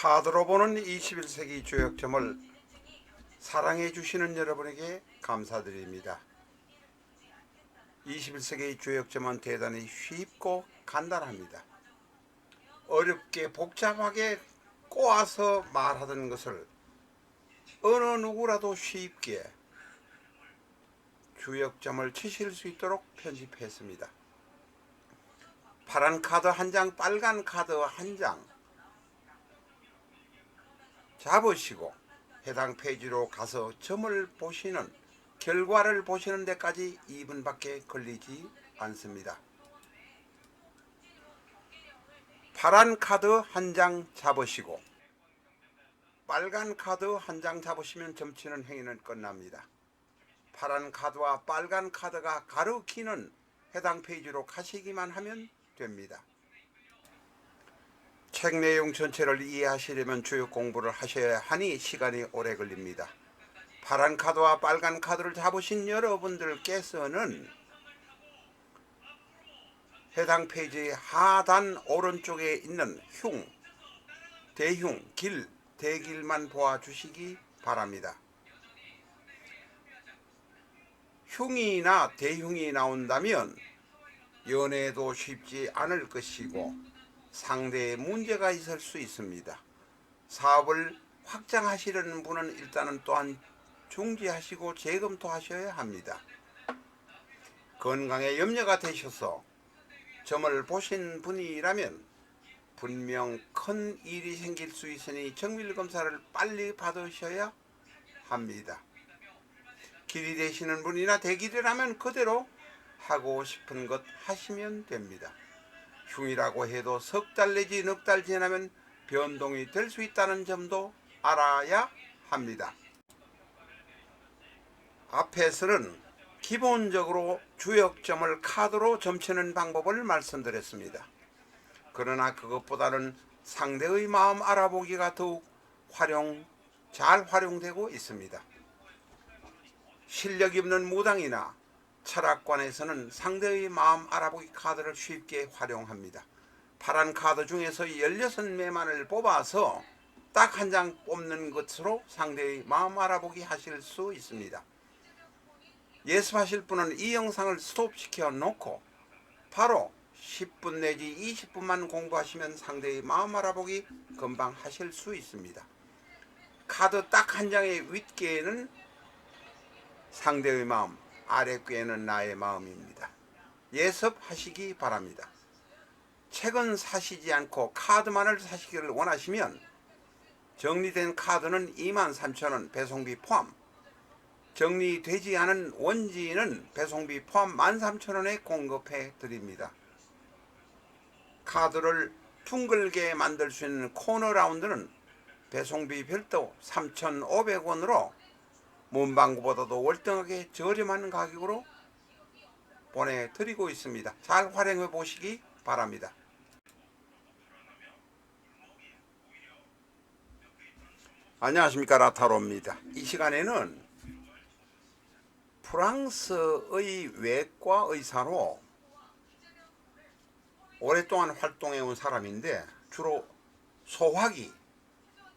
카드로 보는 21세기 주역점을 사랑해 주시는 여러분에게 감사드립니다. 21세기 주역점은 대단히 쉽고 간단합니다. 어렵게 복잡하게 꼬아서 말하던 것을 어느 누구라도 쉽게 주역점을 치실 수 있도록 편집했습니다. 파란 카드 한 장, 빨간 카드 한 장 잡으시고 해당 페이지로 가서 점을 보시는, 결과를 보시는 데까지 2분밖에 걸리지 않습니다. 파란 카드 한 장 잡으시고 빨간 카드 한 장 잡으시면 점치는 행위는 끝납니다. 파란 카드와 빨간 카드가 가리키는 해당 페이지로 가시기만 하면 됩니다. 책 내용 전체를 이해하시려면 주역 공부를 하셔야 하니 시간이 오래 걸립니다. 파란 카드와 빨간 카드를 잡으신 여러분들께서는 해당 페이지 하단 오른쪽에 있는 흉, 대흉, 길, 대길만 보아주시기 바랍니다. 흉이나 대흉이 나온다면 연애도 쉽지 않을 것이고 상대에 문제가 있을 수 있습니다. 사업을 확장하시려는 분은 일단은 또한 중지하시고 재검토하셔야 합니다. 건강에 염려가 되셔서 점을 보신 분이라면 분명 큰 일이 생길 수 있으니 정밀검사를 빨리 받으셔야 합니다. 길이 되시는 분이나 대길이라면 그대로 하고 싶은 것 하시면 됩니다. 흉이라고 해도 석 달 내지 넉 달 지나면 변동이 될 수 있다는 점도 알아야 합니다. 앞에서는 기본적으로 주역점을 카드로 점치는 방법을 말씀드렸습니다. 그러나 그것보다는 상대의 마음 알아보기가 더욱 잘 활용되고 있습니다. 실력이 없는 무당이나 철학관에서는 상대의 마음 알아보기 카드를 쉽게 활용합니다. 파란 카드 중에서 16매만을 뽑아서 딱 한 장 뽑는 것으로 상대의 마음 알아보기 하실 수 있습니다. 예습하실 분은 이 영상을 스톱시켜 놓고 바로 10분 내지 20분만 공부하시면 상대의 마음 알아보기 금방 하실 수 있습니다. 카드 딱 한 장의 윗개는 상대의 마음, 아랫개는 나의 마음입니다. 예습하시기 바랍니다. 책은 사시지 않고 카드만을 사시기를 원하시면 정리된 카드는 23,000원 배송비 포함, 정리되지 않은 원지는 배송비 포함 13,000원에 공급해 드립니다. 카드를 둥글게 만들 수 있는 코너 라운드는 배송비 별도 3,500원으로 문방구보다도 월등하게 저렴한 가격으로 보내드리고 있습니다. 잘 활용해 보시기 바랍니다. 안녕하십니까, 라타로입니다. 이 시간에는 프랑스의 외과 의사로 오랫동안 활동해온 사람인데 주로 소화기,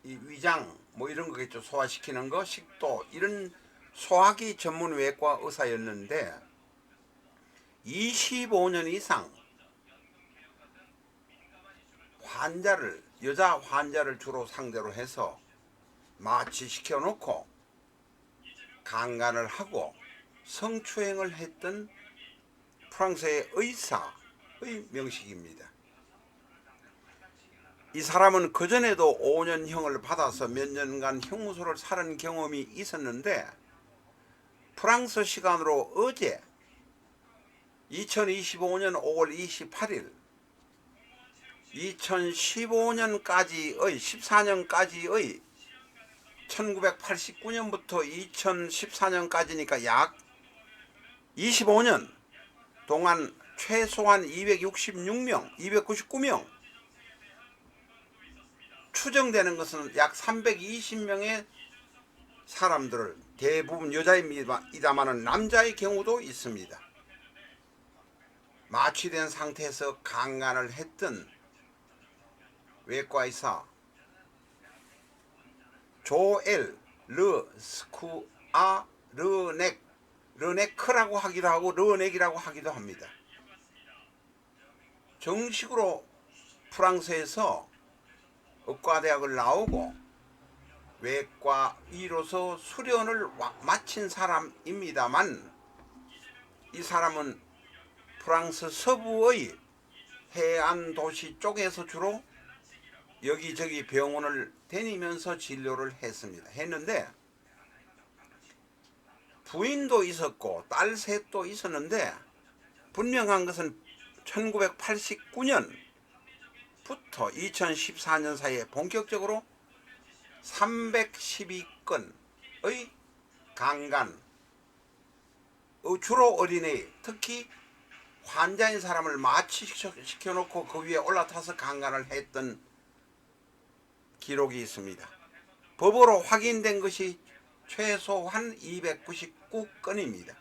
이 위장 뭐 이런 거겠죠. 소화시키는 거, 식도, 이런 소화기 전문 외과 의사였는데 25년 이상 여자 환자를 주로 상대로 해서 마취시켜 놓고 강간을 하고 성추행을 했던 프랑스의 의사의 명식입니다. 이 사람은 그전에도 5년형을 받아서 몇 년간 형무소를 살은 경험이 있었는데 프랑스 시간으로 어제 2025년 5월 28일 2015년까지의 14년까지의 1989년부터 2014년까지니까 약 25년 동안 최소한 266명, 299명, 추정되는 것은 약 320명의 사람들을, 대부분 여자입니다마는 남자의 경우도 있습니다. 마취된 상태에서 강간을 했던 외과의사 조엘, 르, 스쿠, 아, 르넥, 르네크라고 하기도 하고 르넥이라고 하기도 합니다. 정식으로 프랑스에서 의과대학을 나오고 외과의로서 수련을 마친 사람입니다만, 이 사람은 프랑스 서부의 해안 도시 쪽에서 주로 여기저기 병원을 다니면서 진료를 했는데, 부인도 있었고 딸 셋도 있었는데, 분명한 것은 1989년부터 2014년 사이에 본격적으로 312건의 강간, 주로 어린애, 특히 환자인 사람을 마취시켜놓고 그 위에 올라타서 강간을 했던 기록이 있습니다. 법으로 확인된 것이 최소한 299건입니다.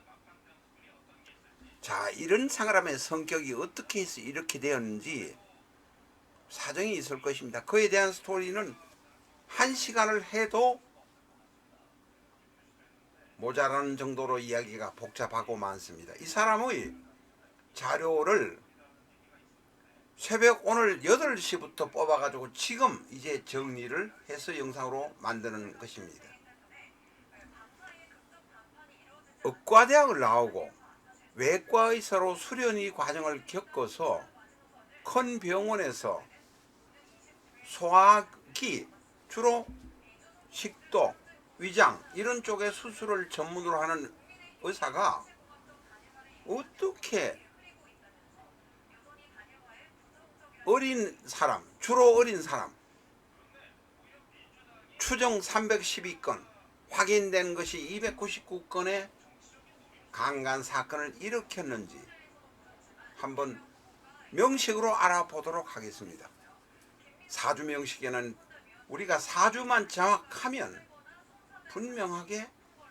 자, 이런 사람의 성격이 어떻게 해서 이렇게 되었는지 사정이 있을 것입니다. 그에 대한 스토리는 한 시간을 해도 모자라는 정도로 이야기가 복잡하고 많습니다. 이 사람의 자료를 새벽 오늘 8시부터 뽑아가지고 지금 이제 정리를 해서 영상으로 만드는 것입니다. 의과대학을 나오고 외과의사로 수련의 과정을 겪어서 큰 병원에서 소화기, 주로 식도, 위장 이런 쪽의 수술을 전문으로 하는 의사가 어떻게 어린 사람, 주로 어린 사람, 추정 312건, 확인된 것이 299건의 강간 사건을 일으켰는지 한번 명식으로 알아보도록 하겠습니다. 사주 명식에는 우리가 사주만 정확하면 분명하게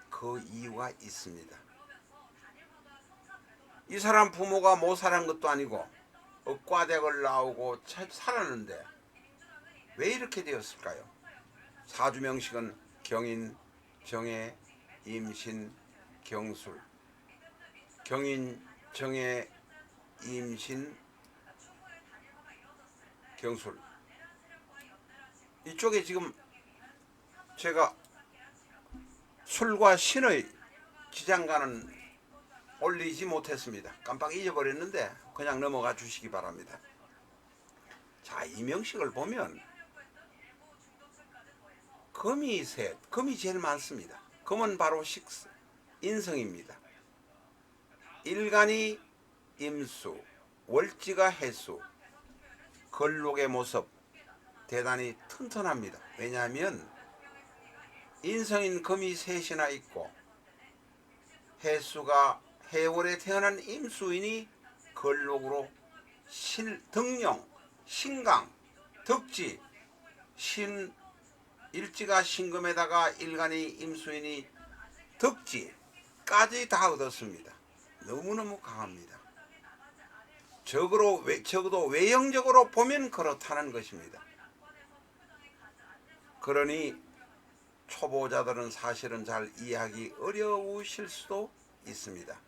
그 이유가 있습니다. 이 사람 부모가 못 살은 것도 아니고 의과대학을 나오고 살았는데 왜 이렇게 되었을까요? 사주 명식은 경인, 정해, 임신, 경술, 경인, 정해, 임신, 경술, 이쪽에 지금 제가 술과 신의 지장간은 올리지 못했습니다. 깜빡 잊어버렸는데 그냥 넘어가 주시기 바랍니다. 자, 이 명식을 보면 금이 셋, 금이 제일 많습니다. 금은 바로 인성입니다. 일간이 임수, 월지가 해수, 걸록의 모습 대단히 튼튼합니다. 왜냐하면 인성인 금이 셋이나 있고 해수가 해월에 태어난 임수인이 걸록으로 등용, 신강, 덕지, 일지가 신금에다가 일간이 임수인이 덕지까지 다 얻었습니다. 너무너무 강합니다. 적어도 외형적으로 보면 그렇다는 것입니다. 그러니 초보자들은 사실은 잘 이해하기 어려우실 수도 있습니다.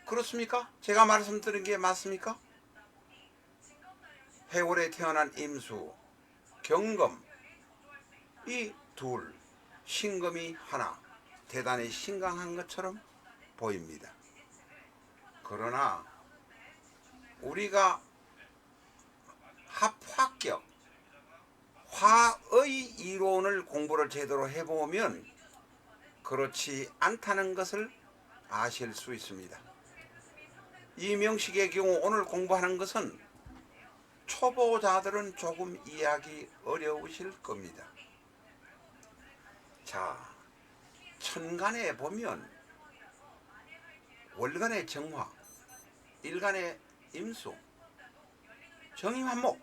그렇습니까? 제가 말씀드린 게 맞습니까? 해월에 태어난 임수, 경금, 이 둘, 신금이 하나, 대단히 신강한 것처럼 보입니다. 그러나 우리가 합격, 화의 이론을 공부를 제대로 해보면 그렇지 않다는 것을 아실 수 있습니다. 이 명식의 경우 오늘 공부하는 것은 초보자들은 조금 이해하기 어려우실 겁니다. 자, 천간에 보면 월간의 정화, 일간의 임수, 정임한목.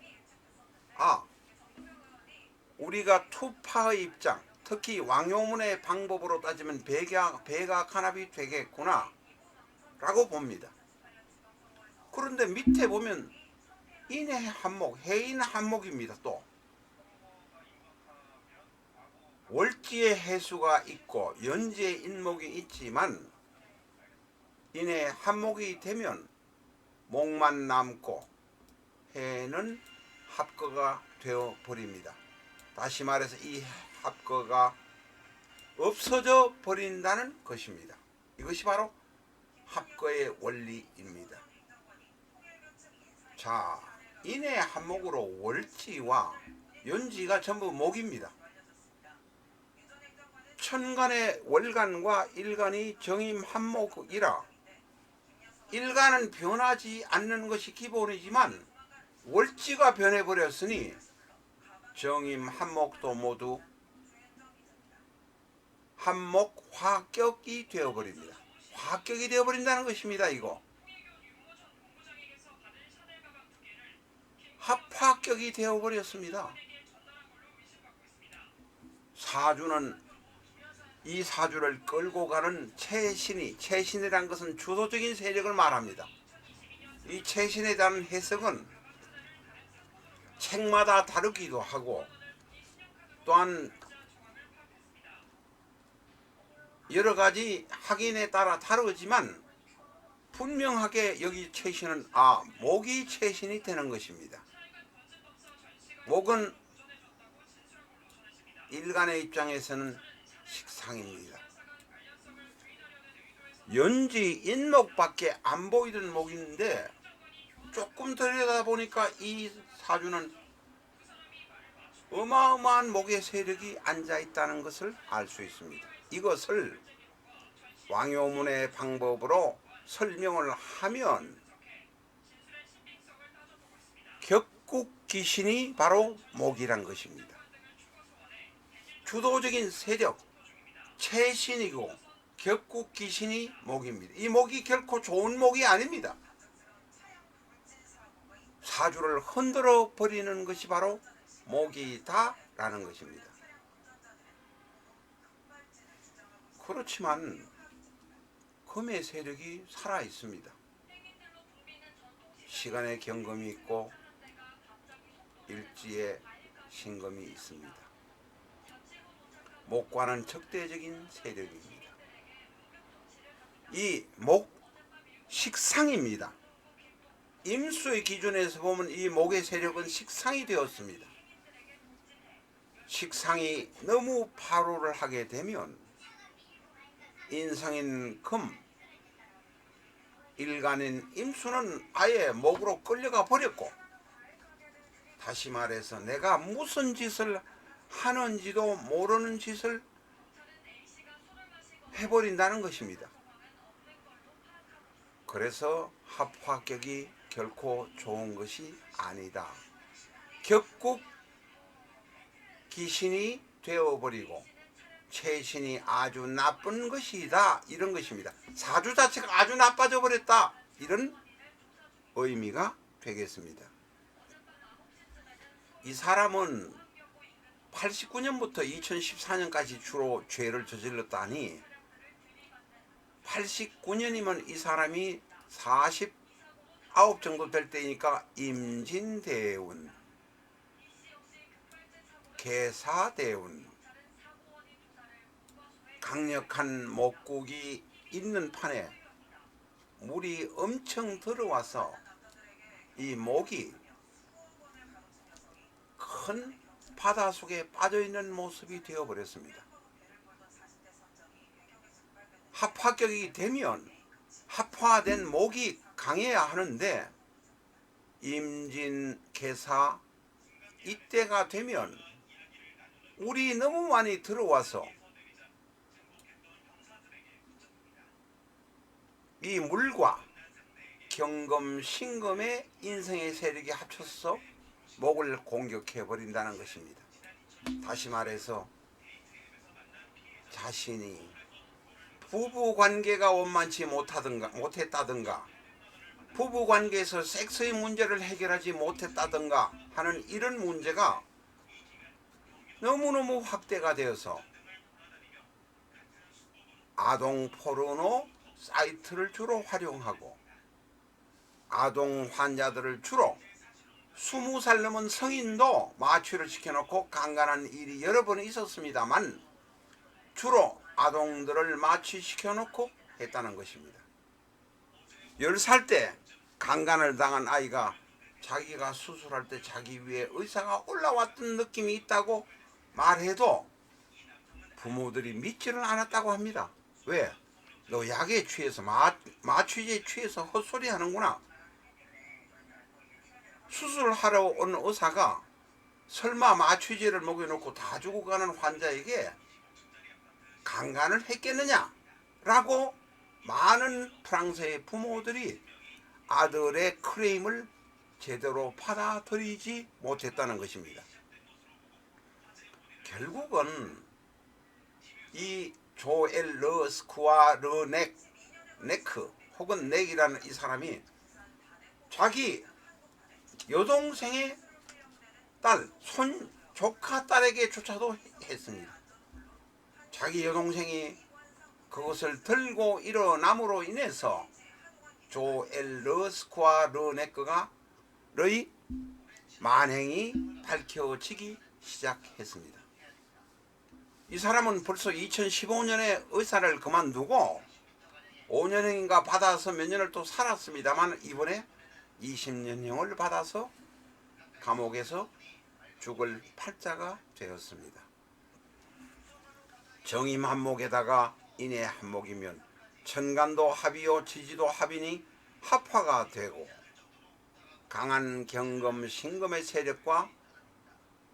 우리가 투파의 입장, 특히 왕요문의 방법으로 따지면 백악한합이 되겠구나 라고 봅니다. 그런데 밑에 보면 인해 한목, 해인 한목입니다. 또 월지의 해수가 있고 연지의 인목이 있지만 이내 한목이 되면 목만 남고 해는 합거가 되어 버립니다. 다시 말해서 이 합거가 없어져 버린다는 것입니다. 이것이 바로 합거의 원리입니다. 자, 인의 한목으로 월지와 연지가 전부 목입니다. 천간의 월간과 일간이 정임 한목이라 일간은 변하지 않는 것이 기본이지만 월지가 변해버렸으니 정임 한목도 모두 한목 화격이 되어버립니다. 화격이 되어버린다는 것입니다. 이거 합화격이 되어버렸습니다. 사주는 이 사주를 끌고 가는 채신이, 채신이란 것은 주도적인 세력을 말합니다. 이 채신에 대한 해석은 책마다 다르기도 하고 또한 여러 가지 확인에 따라 다르지만 분명하게 여기 채신은 목이 채신이 되는 것입니다. 목은 일간의 입장에서는 식상입니다. 연지 인목밖에 안 보이던 목인데 조금 들여다보니까 이 사주는 어마어마한 목의 세력이 앉아있다는 것을 알 수 있습니다. 이것을 왕요문의 방법으로 설명을 하면 격국귀신이 바로 목이란 것입니다. 주도적인 세력, 채신이고 격국귀신이 목입니다. 이 목이 결코 좋은 목이 아닙니다. 사주를 흔들어 버리는 것이 바로 목이다라는 것입니다. 그렇지만 금의 세력이 살아 있습니다. 시간의 경금이 있고 일지의 신금이 있습니다. 목과는 적대적인 세력입니다. 이 목 식상입니다. 임수의 기준에서 보면 이 목의 세력은 식상이 되었습니다. 식상이 너무 파로를 하게 되면 인성인 금, 일간인 임수는 아예 목으로 끌려가 버렸고, 다시 말해서 내가 무슨 짓을 하는지도 모르는 짓을 해버린다는 것입니다. 그래서 합화격이 결코 좋은 것이 아니다. 격국 귀신이 되어버리고 채신이 아주 나쁜 것이다, 이런 것입니다. 사주 자체가 아주 나빠져 버렸다, 이런 의미가 되겠습니다. 이 사람은 89년부터 2014년까지 주로 죄를 저질렀다니 89년이면 이 사람이 49 정도 될 때니까 임진대운, 계사대운, 강력한 목국이 있는 판에 물이 엄청 들어와서 이 목이 큰 바다 속에 빠져있는 모습이 되어버렸습니다. 합화격이 되면 합화된 목이 강해야 하는데 임진, 계사 이때가 되면 물이 너무 많이 들어와서 이 물과 경금, 신금의 인성의 세력이 합쳐서 목을 공격해 버린다는 것입니다. 다시 말해서 자신이 부부관계가 원만치 못했다든가 부부관계에서 섹스의 문제를 해결하지 못했다든가 하는 이런 문제가 너무너무 확대가 되어서 아동 포르노 사이트를 주로 활용하고 아동 환자들을 주로 20살 넘은 성인도 마취를 시켜놓고 강간한 일이 여러 번 있었습니다만 주로 아동들을 마취시켜놓고 했다는 것입니다. 10살 때 강간을 당한 아이가 자기가 수술할 때 자기 위에 의사가 올라왔던 느낌이 있다고 말해도 부모들이 믿지를 않았다고 합니다. 왜? 너 약에 취해서 마취제에 취해서 헛소리 하는구나. 수술하러 온 의사가 설마 마취제를 먹여놓고 다 죽어가는 환자에게 강간을 했겠느냐? 라고 많은 프랑스의 부모들이 아들의 클레임을 제대로 받아들이지 못했다는 것입니다. 결국은 이 조엘 르스쿠와 르네크 혹은 넥이라는 이 사람이 자기 여동생의 딸, 조카 딸에게조차도 했습니다. 자기 여동생이 그것을 들고 일어남으로 인해서 조엘 르스쿠와 르네크가 의 만행이 밝혀지기 시작했습니다. 이 사람은 벌써 2015년에 의사를 그만두고 5년인가 받아서 몇 년을 또 살았습니다만 이번에 20년형을 받아서 감옥에서 죽을 팔자가 되었습니다. 정임 한목에다가 인해 한목이면 천간도 합이요 지지도 합이니 합화가 되고 강한 경금 신금의 세력과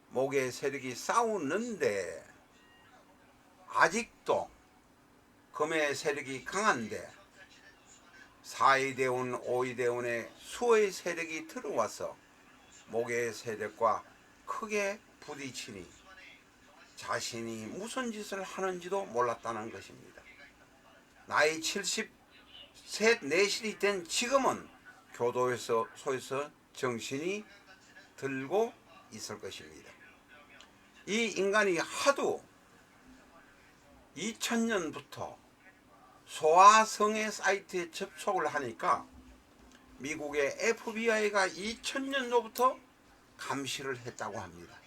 목의 세력이 싸우는데 아직도 금의 세력이 강한데 사이대운 오이대운의 수의 세력이 들어와서 목의 세력과 크게 부딪히니 자신이 무슨 짓을 하는지도 몰랐다는 것입니다. 나이 70셋 내실이 된 지금은 교도소에서 정신이 들고 있을 것입니다. 이 인간이 하도 2000년부터 소아성애 사이트에 접촉을 하니까 미국의 FBI가 2000년도부터 감시를 했다고 합니다.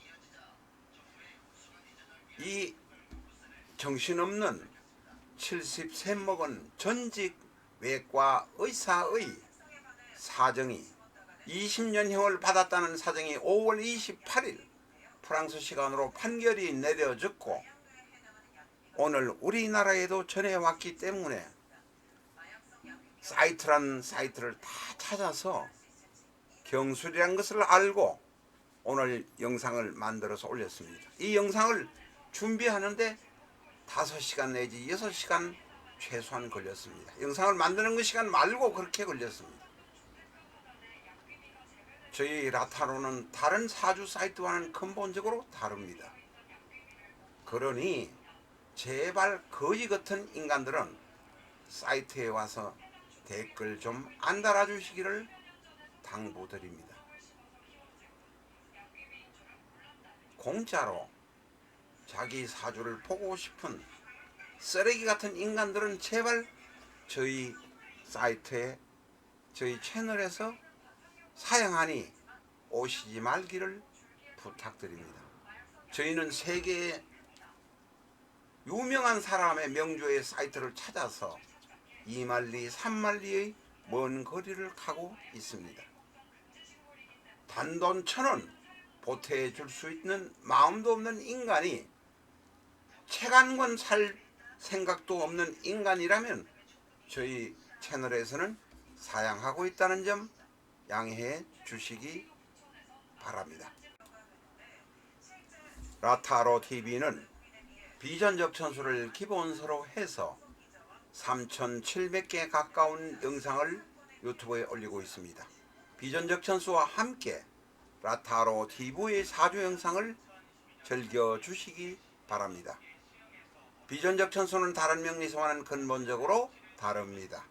이 정신없는 70세 먹은 전직 외과 의사의 사정이 20년형을 받았다는 사정이 5월 28일 프랑스 시간으로 판결이 내려졌고 오늘 우리나라에도 전해왔기 때문에 사이트란 사이트를 다 찾아서 경술이란 것을 알고 오늘 영상을 만들어서 올렸습니다. 이 영상을 준비하는데 5시간 내지 6시간 최소한 걸렸습니다. 영상을 만드는 그 시간 말고 그렇게 걸렸습니다. 저희 라타로는 다른 사주 사이트와는 근본적으로 다릅니다. 그러니 제발 거지 같은 인간들은 사이트에 와서 댓글 좀 안 달아주시기를 당부드립니다. 공짜로 자기 사주를 보고 싶은 쓰레기 같은 인간들은 제발 저희 사이트에 저희 채널에서 사양하니 오시지 말기를 부탁드립니다. 저희는 세계의 유명한 사람의 명조의 사이트를 찾아서 2만리, 3만리의 먼 거리를 가고 있습니다. 단돈 1,000원 보태해 줄 수 있는 마음도 없는 인간이 책 한 권 살 생각도 없는 인간이라면 저희 채널에서는 사양하고 있다는 점 양해해 주시기 바랍니다. 라타로 TV는 비전적 천수를 기본서로 해서 3,700개 가까운 영상을 유튜브에 올리고 있습니다. 비전적 천수와 함께 라타로 TV의 사주 영상을 즐겨주시기 바랍니다. 비전적 천수는 다른 명리서와는 근본적으로 다릅니다.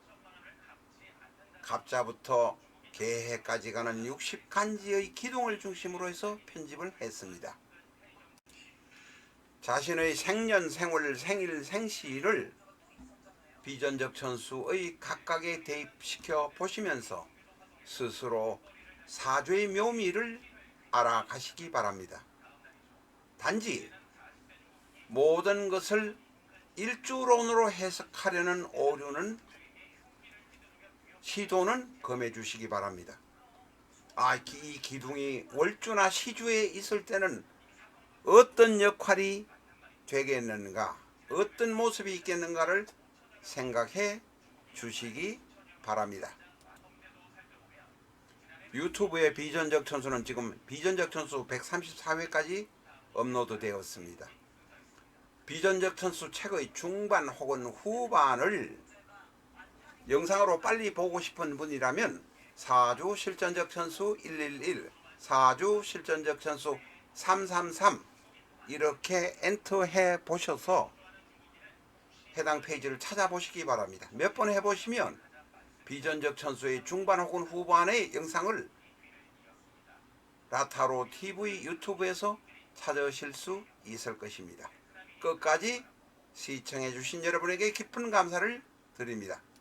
갑자부터 개해까지 가는 60간지의 기둥을 중심으로 해서 편집을 했습니다. 자신의 생년, 생월, 생일, 생시를 비전적 천수의 각각에 대입시켜 보시면서 스스로 사주의 묘미를 알아가시기 바랍니다. 단지 모든 것을 일주론으로 해석하려는 오류는 시도는 금해 주시기 바랍니다. 이 기둥이 월주나 시주에 있을 때는 어떤 역할이 되겠는가, 어떤 모습이 있겠는가를 생각해 주시기 바랍니다. 유튜브의 비전적 천수는 지금 비전적 천수 134회까지 업로드 되었습니다. 비전적 천수 책의 중반 혹은 후반을 영상으로 빨리 보고 싶은 분이라면 사주 실전적 천수 111, 사주 실전적 천수 333 이렇게 엔터해 보셔서 해당 페이지를 찾아보시기 바랍니다. 몇 번 해보시면 비전적 천수의 중반 혹은 후반의 영상을 라타로 TV 유튜브에서 찾으실 수 있을 것입니다. 끝까지 시청해 주신 여러분에게 깊은 감사를 드립니다.